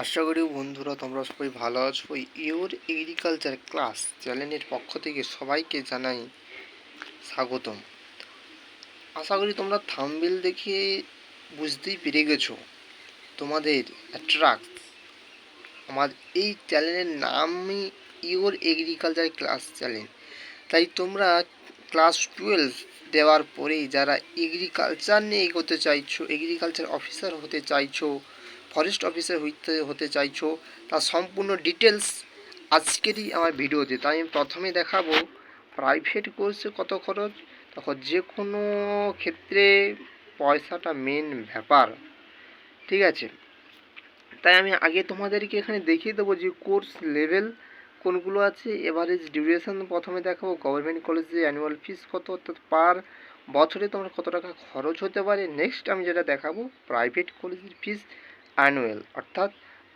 আশা করি বন্ধুরা তোমরা সবাই ভালো আছো। ইওর এগ্রিকালচার ক্লাস চ্যানেলের পক্ষ থেকে সবাইকে জানাই স্বাগতম। আশা করি তোমরা থাম্বনেল দেখে বুঝতেই পেরে গেছো তোমাদের অ্যাট্রাক্ট আমার এই চ্যানেলের নামই ইওর এগ্রিকালচার ক্লাস চ্যানেল। তাই তোমরা ক্লাস 12 দেওয়ার পরেই যারা এগ্রিকালচার নিয়ে এগোতে চাইছো, এগ্রিকালচার অফিসার হতে চাইছো, ফরেস্ট অফিসার হতে চাইছো, তার সম্পূর্ণ ডিটেলস আজকেরই আমার ভিডিওতে। তাই আমি প্রথমে দেখাবো প্রাইভেট কোর্সে কত খরচ। দেখো, যে কোনো ক্ষেত্রে পয়সাটা মেন ব্যাপার, ঠিক আছে? তাই আমি আগে তোমাদেরকে এখানে দেখিয়ে দেবো যে কোর্স লেভেল কোনগুলো আছে। এভারেজ ডিউরেশন প্রথমে দেখাবো, গভর্নমেন্ট কলেজে অ্যানুয়াল ফিস কত, অর্থাৎ পার বছরে তোমার কত টাকা খরচ হতে পারে। নেক্সট আমি যেটা দেখাবো প্রাইভেট কলেজের ফিস অ্যানুয়াল, অর্থাৎ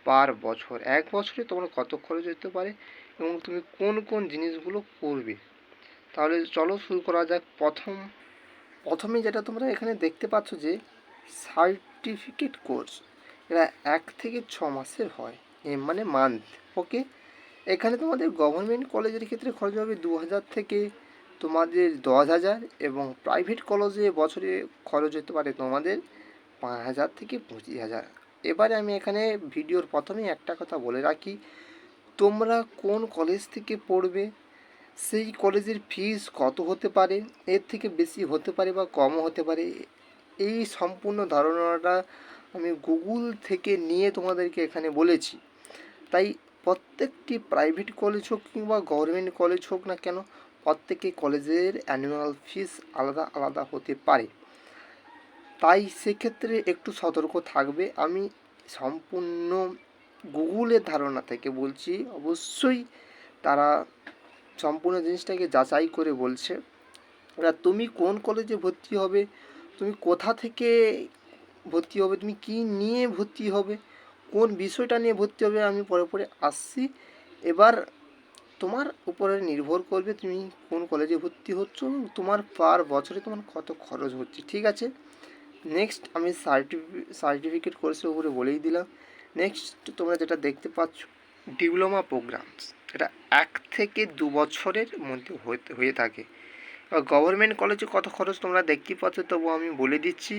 পার বছর, এক বছরে তোমার কত খরচ হতে পারে এবং তুমি কোন কোন জিনিসগুলো করবে। তাহলে চলো শুরু করা যাক। প্রথমে যেটা তোমরা এখানে দেখতে পাচ্ছ যে সার্টিফিকেট কোর্স, এরা 1 থেকে 6 মাসের হয়, মানে মান্থ। ওকে, এখানে তোমাদের গভর্নমেন্ট কলেজের ক্ষেত্রে খরচ হবে 2000 থেকে তোমাদের 10,000 এবং প্রাইভেট কলেজে বছরে খরচ হতে পারে তোমাদের 5,000 থেকে 25,000। এবারে আমি এখানে ভিডিওর প্রথমেই একটা কথা বলে রাখি, তোমরা কোন কলেজ থেকে পড়বে, সেই কলেজের ফিস কত হতে পারে, এর থেকে বেশি হতে পারে বা কমও হতে পারে, এই সম্পূর্ণ ধারণাটা আমি গুগল থেকে নিয়ে তোমাদেরকে এখানে বলেছি। তাই প্রত্যেকটি প্রাইভেট কলেজ হোক কিংবা গভর্নমেন্ট কলেজ হোক না কেন, প্রত্যেকটি কলেজের অ্যানুয়াল ফিস আলাদা আলাদা হতে পারে। তাই সেক্ষেত্রে একটু সতর্ক থাকবে। আমি সম্পূর্ণ গুগলের ধারণা থেকে বলছি, অবশ্যই তারা সম্পূর্ণ জিনিসটাকে যাচাই করে বলছে। এবার তুমি কোন কলেজে ভর্তি হবে, তুমি কোথা থেকে ভর্তি হবে, তুমি কি নিয়ে ভর্তি হবে, কোন বিষয়টা নিয়ে ভর্তি হবে, আমি পরে পরে আসছি। এবার তোমার উপরে নির্ভর করবে তুমি কোন কলেজে ভর্তি হচ্ছ এবং তোমার পার বছরে তোমার কত খরচ হচ্ছে, ঠিক আছে? নেক্সট আমি সার্টিফিকেট কোর্সের উপরে বলেই দিলাম। নেক্সট তোমরা যেটা দেখতে পাচ্ছ ডিপ্লোমা প্রোগ্রামস, এটা 1 থেকে 2 বছরের মধ্যে হয়ে থাকে। এবার গভর্নমেন্ট কলেজে কত খরচ তোমরা দেখতেই পাচ্ছ, তবু আমি বলে দিচ্ছি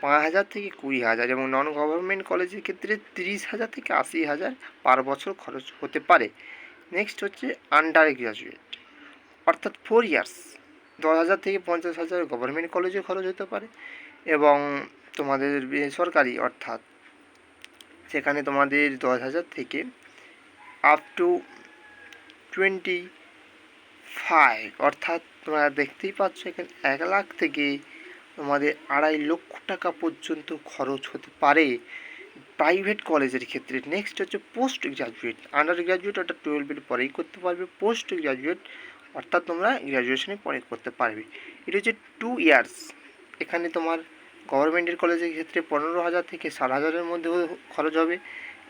5,000 থেকে 20,000 এবং নন গভর্নমেন্ট কলেজের ক্ষেত্রে 30,000 থেকে 80,000 পার বছর খরচ হতে পারে। নেক্সট হচ্ছে আন্ডার গ্র্যাজুয়েট, অর্থাৎ 4 ইয়ার্স, 10,000 থেকে 50,000 গভর্নমেন্ট কলেজে খরচ হতে পারে এবং তোমাদের বেসরকারি, অর্থাৎ সেখানে তোমাদের 10,000 থেকে আপ টু 25, অর্থাৎ তোমরা দেখতেই পাচ্ছ এখানে 1 লাখ থেকে তোমাদের 2.5 লক্ষ টাকা পর্যন্ত খরচ হতে পারে প্রাইভেট কলেজের ক্ষেত্রে। নেক্সট হচ্ছে পোস্ট গ্র্যাজুয়েট। আন্ডার গ্র্যাজুয়েট ওটা 12-এর পরেই করতে পারবে, পোস্ট গ্র্যাজুয়েট অর্থাৎ তোমরা গ্র্যাজুয়েশনের পরে করতে পারবে। এটা হচ্ছে 2 ইয়ার্স। এখানে তোমার গভর্নমেন্টের কলেজের ক্ষেত্রে 15,000 থেকে 60,000-এর মধ্যে খরচ হবে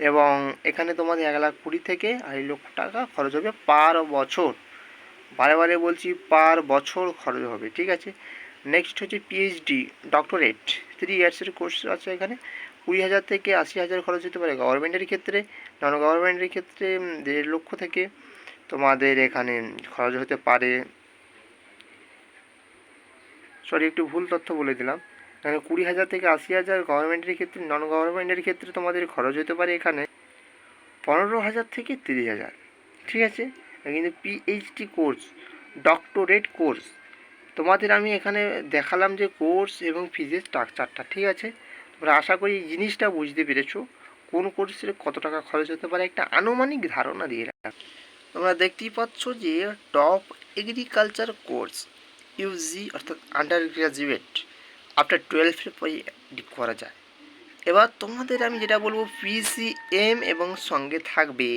এবং এখানে তোমাদের 1,20,000 থেকে 2.5 লক্ষ টাকা খরচ হবে পার বছর। বারে বারে বলছি, পার বছর খরচ হবে, ঠিক আছে? নেক্সট হচ্ছে পিএইচডি ডক্টরেট, 3 ইয়ার্সের কোর্স আছে। এখানে 20,000 থেকে 80,000 খরচ হতে পারে গভর্নমেন্টের ক্ষেত্রে, নন গভর্নমেন্টের ক্ষেত্রে 1.5 লক্ষ থেকে তোমাদের এখানে খরচ হতে পারে, সরি একটু ভুল তথ্য বলে দিলাম, এখানে 20,000 থেকে 80,000 গভর্নমেন্টের ক্ষেত্রে, নন গভর্নমেন্টের ক্ষেত্রে তোমাদের খরচ হতে পারে এখানে 15,000 থেকে 30,000, ঠিক আছে? কিন্তু পিএইচডি কোর্স, ডক্টরেট কোর্স, তোমাদের আমি এখানে দেখালাম যে কোর্স এবং ফিজের স্ট্রাকচারটা, ঠিক আছে? তোমরা আশা করি এই জিনিসটা বুঝতে পেরেছো কোন কোর্সের কত টাকা খরচ হতে পারে, একটা আনুমানিক ধারণা দিয়ে রাখা। তোমরা দেখতেই পাচ্ছ যে টপ এগ্রিকালচার কোর্স ইউজি, অর্থাৎ আন্ডার গ্র্যাজুয়েট আফটার 12 পরে করা যায়। এবার তোমাদের আমি যেটা বলবো পিসিএম এবং সঙ্গে থাকবে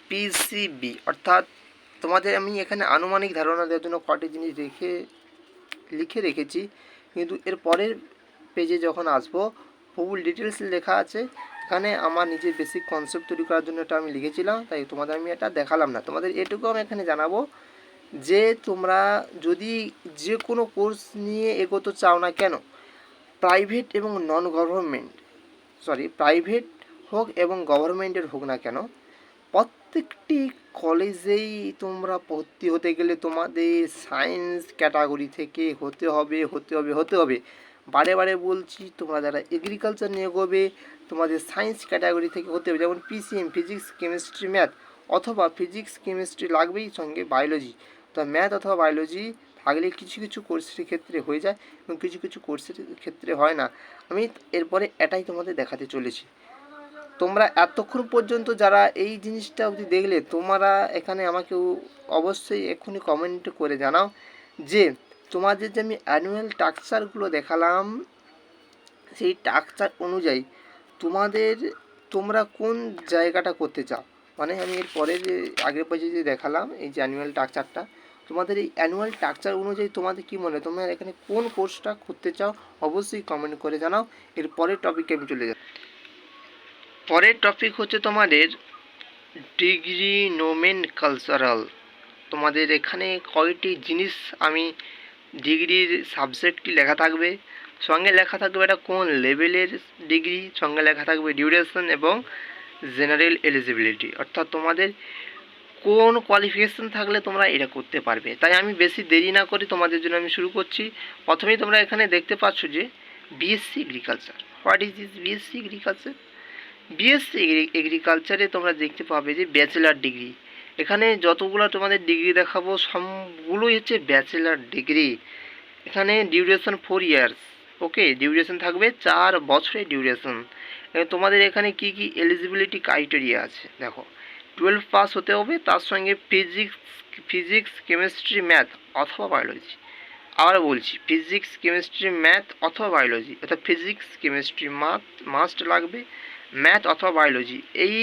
পিসিবি, অর্থাৎ তোমাদের আমি এখানে আনুমানিক ধারণা দেওয়ার জন্য কটি জিনিস লিখে রেখেছি, কিন্তু এর পরের পেজে যখন আসবো ফুল ডিটেলস লেখা আছে। এখানে আমার নিজের বেসিক কনসেপ্ট তৈরি করার জন্য এটা আমি লিখেছিলাম, তাই তোমাদের আমি এটা দেখালাম না। তোমাদের এটুকু আমি এখানে জানাবো যে তোমরা যদি যে কোনো কোর্স নিয়ে এগোতে চাও না কেন, প্রাইভেট এবং নন গভর্নমেন্ট, প্রাইভেট হোক এবং গভর্নমেন্টের হোক না কেন, প্রত্যেকটি কলেজেই তোমরা ভর্তি হতে গেলে তোমাদের সায়েন্স ক্যাটাগরি থেকে হতে হবে। বারে বারে বলছি, তোমরা যারা এগ্রিকালচার নিয়ে এগোবে তোমাদের সায়েন্স ক্যাটাগরি থেকে হতে হবে, যেমন পিসিএম, ফিজিক্স কেমিস্ট্রি ম্যাথ, অথবা ফিজিক্স কেমিস্ট্রি লাগবেই, সঙ্গে বায়োলজি। তো ম্যাথ অথবা বায়োলজি থাকলে কিছু কিছু কোর্সের ক্ষেত্রে হয়ে যায় এবং কিছু কিছু কোর্সের ক্ষেত্রে হয় না। আমি এরপরে এটাই তোমাদের দেখাতে চলেছি। তোমরা এতক্ষণ পর্যন্ত যারা এই জিনিসটা অবধি দেখলে, তোমরা এখানে আমাকে অবশ্যই এক্ষুনি কমেন্ট করে জানাও যে তোমাদের যে আমি অ্যানুয়াল স্ট্রাকচারগুলো দেখালাম, সেই স্ট্রাকচার অনুযায়ী তোমরা কোন জায়গাটা করতে চাও। মানে আমি এর পরে যে আগের পেজে যে দেখালাম এই যে অ্যানুয়াল স্ট্রাকচারটা, তোমাদের এই অ্যানুয়াল স্ট্রাকচার অনুযায়ী তোমাদের কী মনে হয়, তোমরা এখানে কোন কোর্সটা করতে চাও অবশ্যই কমেন্ট করে জানাও। এর পরের টপিকে আমি চলে যাব। পরের টপিক হচ্ছে তোমাদের ডিগ্রি নোমেনকালচারাল। তোমাদের এখানে কয়টি জিনিস আমি ডিগ্রির সাবজেক্টটি লেখা থাকবে, সঙ্গে লেখা থাকবে এটা কোন লেভেলের ডিগ্রি, সঙ্গে লেখা থাকবে ডিউরেশন এবং জেনারেল এলিজিবিলিটি, অর্থাৎ তোমাদের কোন কোয়ালিফিকেশান থাকলে তোমরা এটা করতে পারবে। তাই আমি বেশি দেরি না করে তোমাদের জন্য আমি শুরু করছি। প্রথমেই তোমরা এখানে দেখতে পাচ্ছ যে BSc agriculture. What is this BSc agriculture? BSc এগ্রিকালচারে তোমরা দেখতে পাবে যে ব্যাচেলার ডিগ্রি। এখানে যতগুলো তোমাদের ডিগ্রি দেখাবো সবগুলোই হচ্ছে ব্যাচেলার ডিগ্রি। এখানে ডিউরেশন 4 ইয়ার্স। ওকে, ডিউরেশন থাকবে 4 বছরের ডিউরেশন। তোমাদের এখানে কি কি এলিজিবিলিটি ক্রাইটেরিয়া আছে দেখো। 12 পাস হতে হবে, তার সঙ্গে ফিজিক্স কেমিস্ট্রি ম্যাথ অথবা বায়োলজি। আবার বলছি, ফিজিক্স কেমিস্ট্রি ম্যাথ অথবা বায়োলজি, অর্থাৎ ফিজিক্স কেমিস্ট্রি মাস্ট লাগবে, ম্যাথ অথবা বায়োলজি। এই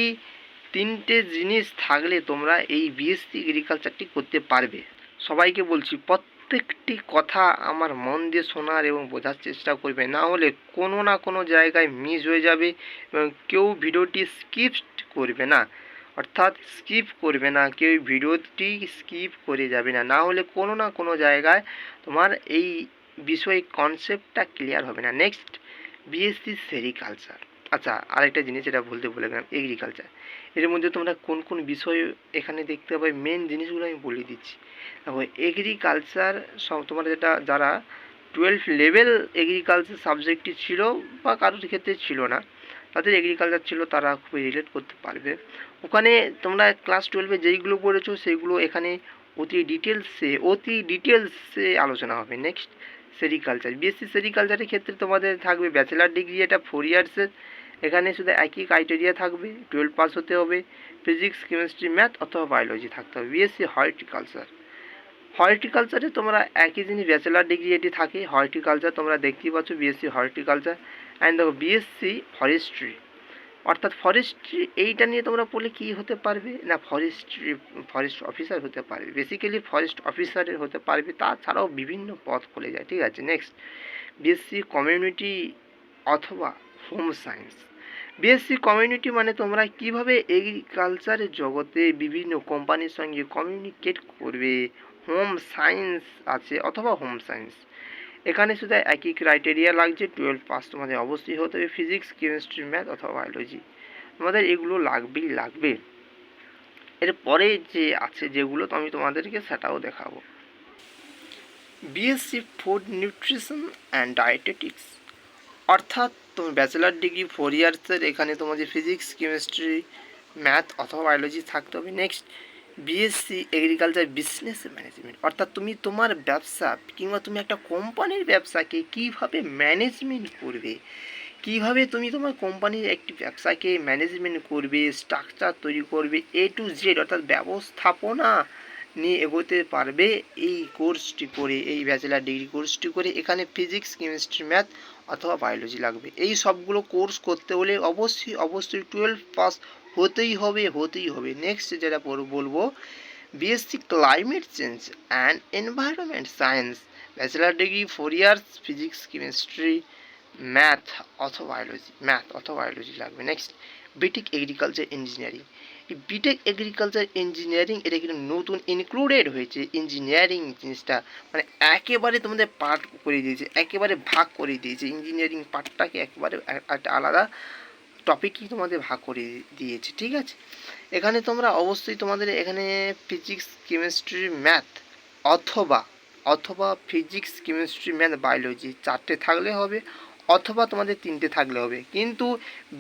তিনটে জিনিস থাকলে তোমরা এই বিএসসি এগ্রিকালচারটি করতে পারবে। সবাইকে বলছি, প্রত্যেকটি কথা আমার মন দিয়ে শোনার এবং বোঝার চেষ্টা করবে, না হলে কোনো না কোনো জায়গায় মিস হয়ে যাবে এবং কেউ ভিডিওটি স্কিপ করবে না, অর্থাৎ স্কিপ করবে না, কেউ ভিডিওটি স্কিপ করে যাবে না, না হলে কোনো না কোনো জায়গায় তোমার এই বিষয় কনসেপ্টটা ক্লিয়ার হবে না। Next, BSc sericulture. আচ্ছা, আরেকটা জিনিস এটা বলতে ভুলে গেলাম, এগ্রিকালচার। এর মধ্যে তোমরা কোন কোন বিষয় এখানে দেখতে পাবে, মেন জিনিসগুলো আমি বলে দিচ্ছি। দেখো, এগ্রিকালচার সব তোমরা যারা 12 লেভেল এগ্রিকালচার সাবজেক্টটি ছিল বা কারোর ক্ষেত্রে ছিল না, তাদের এগ্রিকালচার ছিল, তারা খুবই রিলেট করতে পারবে। ওখানে তোমরা ক্লাস 12-এ যেইগুলো পড়েছো সেইগুলো এখানে অতি ডিটেলসে আলোচনা হবে। Next, sericulture. বিএসসি সেরিকালচারের ক্ষেত্রে তোমাদের থাকবে ব্যাচেলার ডিগ্রি, এটা 4 ইয়ার্সের। এখানে শুধু একই ক্রাইটেরিয়া থাকবে, 12 পাস হতে হবে, ফিজিক্স কেমিস্ট্রি ম্যাথ অথবা বায়োলজি থাকতে হবে। বিএসসি হর্টিকালচারে তোমরা একই জিনিস, ব্যাচেলার ডিগ্রি এটি থাকে। হর্টিকালচার তোমরা দেখতেই পাচ্ছ, বিএসসি হর্টিকালচার। অ্যান্ড দেখো, বিএসসি ফরেস্ট্রি, অর্থাৎ ফরেস্ট্রি এইটা নিয়ে তোমরা পড়লে কী হতে পারবে না, ফরেস্ট অফিসার হতে পারবে, বেসিক্যালি ফরেস্ট অফিসারের হতে পারবে, তাছাড়াও বিভিন্ন পদ খুলে যায়। ঠিক আছে, নেক্সট, বিএসসি কমিউনিটি অথবা হোম সায়েন্স। বিএসসি কমিউনিটি মানে তোমরা কিভাবে এগ্রিকালচারের জগতে বিভিন্ন কোম্পানির সঙ্গে কমিউনিকেট করবে। হোম সায়েন্স আছে অথবা হোম সায়েন্স, এখানে শুধু একই ক্রাইটেরিয়া লাগছে, 12 পাস তোমাদের অবশ্যই হতে হবে, ফিজিক্স কেমিস্ট্রি ম্যাথ অথবা বায়োলজি, তোমাদের এগুলো লাগবে। এরপরে যে আছে যেগুলো, তো আমি তোমাদেরকে সেটাও দেখাবো। BSc food nutrition and dietetics, অর্থাৎ তুমি ব্যাচেলার ডিগ্রি 4 ইয়ার্সের, এখানে তোমাদের ফিজিক্স কেমিস্ট্রি ম্যাথ অথবা বায়োলজি থাকতে হবে। Next, BSc agriculture business management, অর্থাৎ তুমি তোমার ব্যবসা কিংবা তুমি একটা কোম্পানির ব্যবসাকে কীভাবে ম্যানেজমেন্ট করবে, কীভাবে তুমি তোমার কোম্পানির একটি ব্যবসাকে ম্যানেজমেন্ট করবে, স্ট্রাকচার তৈরি করবে, A to Z, অর্থাৎ ব্যবস্থাপনা নিয়ে এগোতে পারবে এই কোর্সটি করে, এই ব্যাচেলার ডিগ্রি কোর্সটি করে। এখানে ফিজিক্স কেমিস্ট্রি ম্যাথ অথবা বায়োলজি লাগবে। এই সবগুলো কোর্স করতে হলে অবশ্যই 12 পাস হতেই হবে। নেক্সট যেটা বলবো, BSc climate change and environment science, bachelor degree 4 years, physics chemistry math অথবা বায়োলজি লাগবে। Next, BTech agriculture engineering. এই বিটেক এগ্রিকালচার ইঞ্জিনিয়ারিং এটা কিন্তু নতুন ইনক্লুডেড হয়েছে। ইঞ্জিনিয়ারিং জিনিসটা মানে একেবারে তোমাদের পার্ট করে দিয়েছে, একেবারে ভাগ করে দিয়েছে, ইঞ্জিনিয়ারিং পার্টটাকে একেবারে একটা আলাদা টপিকই তোমাদের ভাগ করে দিয়েছে, ঠিক আছে। এখানে তোমরা অবশ্যই তোমাদের এখানে ফিজিক্স, কেমিস্ট্রি, ম্যাথ অথবা অথবা ফিজিক্স, কেমিস্ট্রি, ম্যাথ, বায়োলজি 4টে থাকলে হবে, অথবা তোমাদের 3টে থাকলে হবে। কিন্তু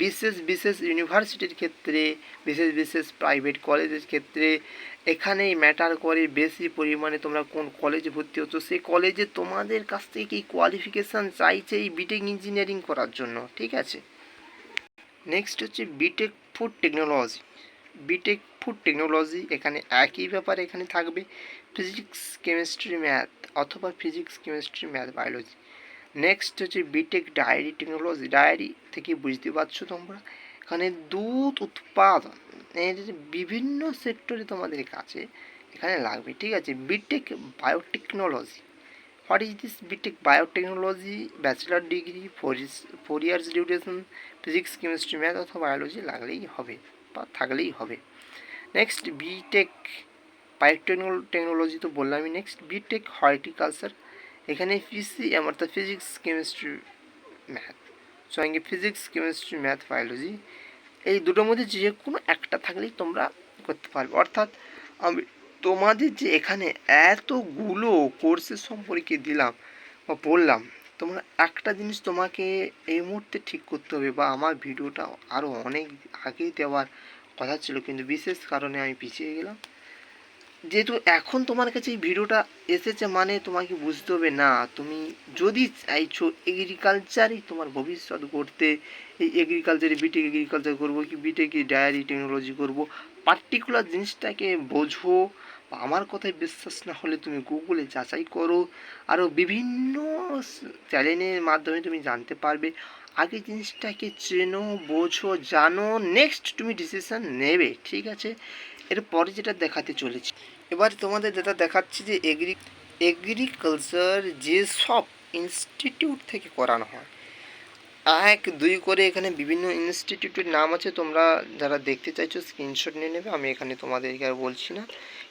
বিশেষ বিশেষ ইউনিভার্সিটির ক্ষেত্রে, বিশেষ বিশেষ প্রাইভেট কলেজের ক্ষেত্রে এখানেই ম্যাটার করে বেশি পরিমাণে তোমরা কোন কলেজে ভর্তি হচ্ছ, সেই কলেজে তোমাদের কাছ থেকে কি কোয়ালিফিকেশান চাইছে এই বিটেক ইঞ্জিনিয়ারিং করার জন্য, ঠিক আছে। নেক্সট হচ্ছে BTech food technology. BTech food technology এখানে একই ব্যাপার, এখানে থাকবে ফিজিক্স, কেমিস্ট্রি, ম্যাথ অথবা physics, chemistry, math, biology. Next হচ্ছে বিটেক ডায়েরি টেকনোলজি। ডায়েরি থেকে বুঝতে পারছো তোমরা, এখানে দুধ উৎপাদন এর বিভিন্ন সেক্টরে তোমাদের কাছে এখানে লাগবে, ঠিক আছে। BTech biotechnology. What is this BTech biotechnology? Bachelor degree, 4 years duration, physics, chemistry, math অথবা বায়োলজি লাগলেই হবে বা থাকলেই হবে। নেক্সট বিটেক বায়োটেকনোলজি তো বললামই। নেক্সট বিটেক হর্টিকালচার, এখানে পিসিএম অর্থাৎ ফিজিক্স, কেমিস্ট্রি, ম্যাথ, সঙ্গে ফিজিক্স, কেমিস্ট্রি, ম্যাথ, বায়োলজি এই দুটোর মধ্যে যে কোনো একটা থাকলেই তোমরা করতে পারবে। অর্থাৎ আমি তোমাদের যে এখানে এতগুলো কোর্সের সম্পর্কে দিলাম বা বললাম, তোমরা একটা জিনিস তোমাকে এই মুহূর্তে ঠিক করতে হবে, বা আমার ভিডিওটা আরও অনেক আগেই দেওয়ার কথা ছিল কিন্তু বিশেষ কারণে আমি পিছিয়ে গেলাম। যেহেতু এখন তোমার কাছে এই ভিডিওটা এসেছে মানে তোমাকে বুঝতে হবে, না তুমি যদি চাইছো এগ্রিকালচারই তোমার ভবিষ্যৎ গড়তে, এই এগ্রিকালচারে বিটেক এগ্রিকালচার করবো কি বিটেক ডায়েরি টেকনোলজি করবো, পার্টিকুলার জিনিসটাকে বোঝো। আমার কথায় বিশ্বাস না হলে তুমি গুগলে যাচাই করো, আরও বিভিন্ন চ্যানেলের মাধ্যমে তুমি জানতে পারবে। আগে জিনিসটাকে চেনো, বোঝো, জানো, নেক্সট তুমি ডিসিশান নেবে, ঠিক আছে। এরপরে যেটা দেখাতে চলেছি, এবার তোমাদের যেটা দেখাচ্ছি যে এগ্রিকালচার যেসব ইনস্টিটিউট থেকে করানো হয়, 1, 2 করে এখানে বিভিন্ন ইনস্টিটিউটের নাম আছে, তোমরা যারা দেখতে চাইছো স্ক্রিনশট নিয়ে নেবে, আমি এখানে তোমাদেরকে আর বলছি না।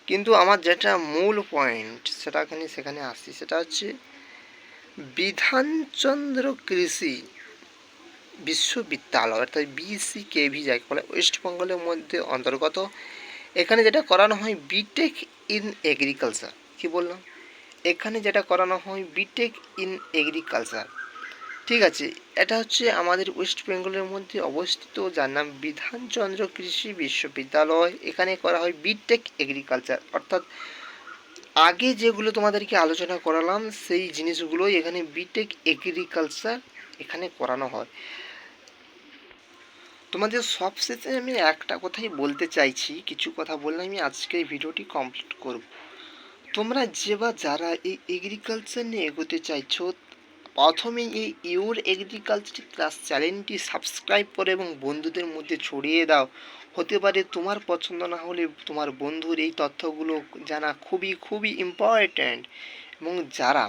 কিন্তু আমার যেটা মূল পয়েন্ট সেটা সেখানে আসছি, সেটা হচ্ছে বিধানচন্দ্র কৃষি বিশ্ববিদ্যালয় অর্থাৎ BCKV যাকে বলে, ওয়েস্ট বেঙ্গলের মধ্যে অন্তর্গত। এখানে যেটা করানো হয় বিটেক ইন এগ্রিকালচার, কি বললাম, এখানে যেটা করানো হয় বিটেক ইন এগ্রিকালচার, ঠিক আছে। এটা হচ্ছে আমাদের ওয়েস্ট বেঙ্গলের মধ্যে অবস্থিত, যার নাম বিধানচন্দ্র কৃষি বিশ্ববিদ্যালয়। এখানে করা হয় বিটেক এগ্রিকালচার, অর্থাৎ আগে যেগুলো তোমাদেরকে আলোচনা করালাম সেই জিনিসগুলোই এখানে বিটেক এগ্রিকালচার এখানে করানো হয়। তোমাদের সবশেষে আমি একটা কথাই বলতে চাইছি, কিছু কথা বললে আমি আজকে এই ভিডিওটি কমপ্লিট করব। তোমরা যারা এই এগ্রিকালচার নিয়ে এগোতে চাইছো, প্রথমে এই ইউর এগ্রিকালচার ক্লাস চ্যানেলটি সাবস্ক্রাইব করে এবং বন্ধুদের মধ্যে ছড়িয়ে দাও। হতে পারে তোমার পছন্দ না হলে তোমার বন্ধুর এই তথ্যগুলো জানা খুবই খুবই ইম্পর্ট্যান্ট। এবং যারা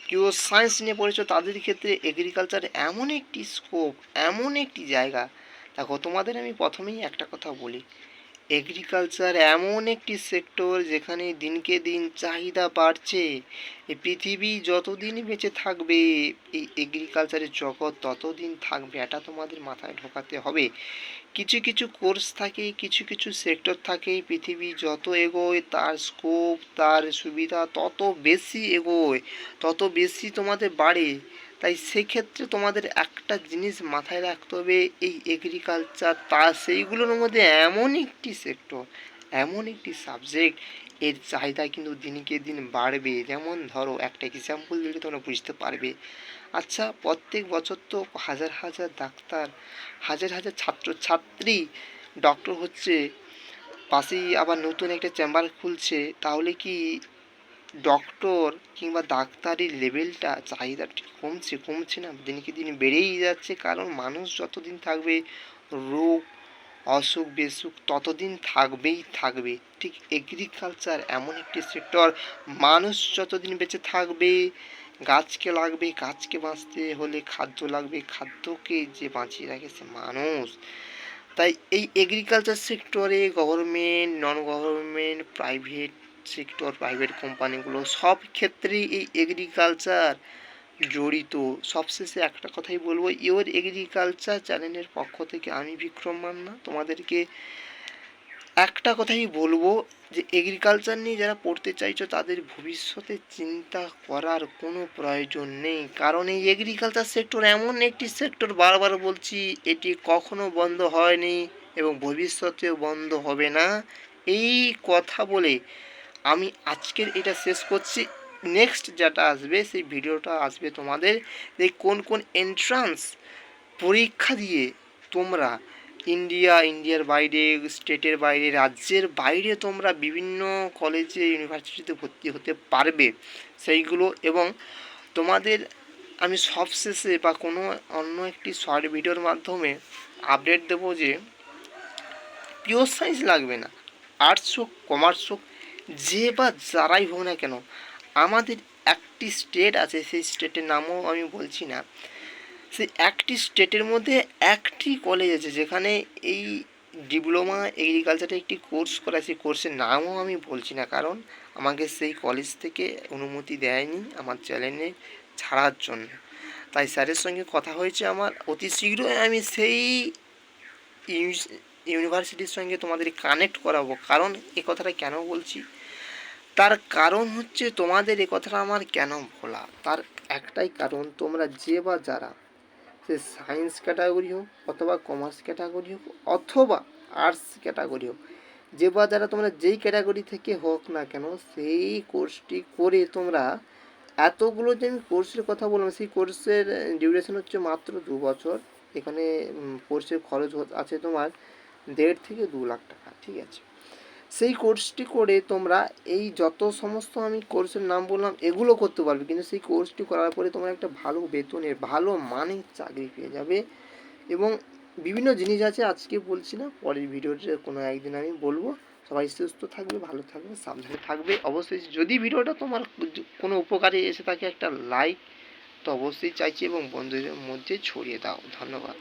কেউ সায়েন্স নিয়ে পড়েছো তাদের ক্ষেত্রে এগ্রিকালচার এমন একটি স্কোপ, এমন একটি জায়গা। দেখো তোমাদের আমি প্রথমেই একটা কথা বলি, এগ্রিকালচার এমন একটি সেক্টর যেখানে দিনকে দিন চাহিদা বাড়ছে। এই পৃথিবী যতদিন বেঁচে থাকবে এই এগ্রিকালচারের জগৎ ততদিন থাকবে, এটা তোমাদের মাথায় ঢোকাতে হবে। কিছু কিছু কোর্স থাকে, কিছু কিছু সেক্টর থাকে, পৃথিবী যত এগোয় তার স্কোপ, তার সুবিধা তত বেশি এগোয়, তত বেশি তোমাদের বাড়ে। তাই সেক্ষেত্রে তোমাদের একটা জিনিস মাথায় রাখতে হবে, এই এগ্রিকালচার সেইগুলোর মধ্যে এমন একটি সেক্টর, এমন একটি সাবজেক্ট, এর চাহিদা কিন্তু দিনকে দিন বাড়বে। যেমন ধরো একটা এক্সাম্পল দিলে তোমরা বুঝতে পারবে। আচ্ছা, প্রত্যেক বছর তো হাজার হাজার ডাক্তার, হাজার হাজার ছাত্রছাত্রী ডক্টর হচ্ছে, পাশেই আবার নতুন একটা চেম্বার খুলছে, তাহলে কি ডক্টর কিংবা ডাক্তারের লেভেলটা চাহিদাটা কমছে না, দিনকে দিন বেড়েই যাচ্ছে। কারণ মানুষ যতদিন থাকবে রোগ অসুখ বিসুখ ততদিন থাকবে। ঠিক এগ্রিকালচার এমন একটি সেক্টর, মানুষ যতদিন বেঁচে থাকবে গাছকে লাগবে, গাছকে বাঁচতে হলে খাদ্য লাগবে, খাদ্যকে যে বাঁচিয়ে রাখে সে মানুষ। তাই এই এগ্রিকালচার সেক্টরে government, non government, private sector, private কোম্পানিগুলো সব ক্ষেত্রেই এই এগ্রিকালচার জড়িত। সবশেষে একটা কথাই বলবো, ইওর এগ্রিকালচার চ্যানেলের পক্ষ থেকে আমি বিক্রম মান্না তোমাদেরকে একটা কথাই বলবো যে এগ্রিকালচার নিয়ে যারা পড়তে চাইছো তাদের ভবিষ্যতে চিন্তা করার কোনো প্রয়োজন নেই, কারণ এই এগ্রিকালচার সেক্টর এমন একটি সেক্টর, বারবার বলছি, এটি কখনো বন্ধ হয়নি এবং ভবিষ্যতেও বন্ধ হবে না। এই কথা বলে আমি আজকের এটা শেষ করছি। নেক্সট যেটা আসবে সেই ভিডিওটা আসবে তোমাদের এই কোন কোন এন্ট্রান্স পরীক্ষা দিয়ে তোমরা ইন্ডিয়ার বাইরে, স্টেটের বাইরে, রাজ্যের বাইরে তোমরা বিভিন্ন কলেজে ইউনিভার্সিটিতে ভর্তি হতে পারবে সেইগুলো। এবং তোমাদের আমি সবশেষে বা কোনো অন্য একটি শর্ট ভিডিওর মাধ্যমে আপডেট দেবো যে পিওর সায়েন্স লাগবে না, আর্টস হোক কমার্স হোক, যে বা যারাই হোক না কেন, আমাদের একটি স্টেট আছে, সেই স্টেটের নামও আমি বলছি না, সেই একটি স্টেটের মধ্যে একটি কলেজ আছে যেখানে এই ডিপ্লোমা এগ্রিকালচারে একটি কোর্স করা, সেই কোর্সের নামও আমি বলছি না, কারণ আমাকে সেই কলেজ থেকে অনুমতি দেয়নি আমার চ্যানেলে ছাড়ার জন্য। তাই স্যারের সঙ্গে কথা হয়েছে আমার, অতি শীঘ্রই আমি সেই ইউনিভার্সিটির সঙ্গে তোমাদের কানেক্ট করাবো। কারণ এ কথাটা কেন বলছি, তার কারণ হচ্ছে তোমাদের এ কথাটা আমার কেন বলা, তার একটাই কারণ, তোমরা যে বা যারা সে সায়েন্স ক্যাটাগরি হোক অথবা কমার্স ক্যাটাগরি হোক অথবা আর্টস ক্যাটাগরি হোক, যে বা যারা তোমরা যেই ক্যাটাগরি থেকে হোক না কেন, সেই কোর্সটি করে তোমরা এতগুলো যে আমি কোর্সের কথা বললাম, সেই কোর্সের ডিউরেশন হচ্ছে মাত্র 2 বছর। এখানে কোর্সের খরচ আছে তোমার 1.5 থেকে 2 লাখ টাকা, ঠিক আছে। সেই কোর্সটি করে তোমরা এই যত সমস্ত আমি কোর্সের নাম বললাম এগুলো করতে পারবে, কিন্তু সেই কোর্সটি করার পরে তোমরা একটা ভালো বেতনের ভালো মানের চাকরি পেয়ে যাবে। এবং বিভিন্ন জিনিস আছে, আজকে বলছি না, পরের ভিডিওতে কোনো একদিন আমি বলবো। সবাই সুস্থ থাকবে, ভালো থাকবে, সাবধানে থাকবে। অবশ্যই যদি ভিডিওটা তোমার কোনো উপকারে এসে থাকে একটা লাইক তো অবশ্যই চাইছি এবং বন্ধুদের মধ্যে ছড়িয়ে দাও। ধন্যবাদ।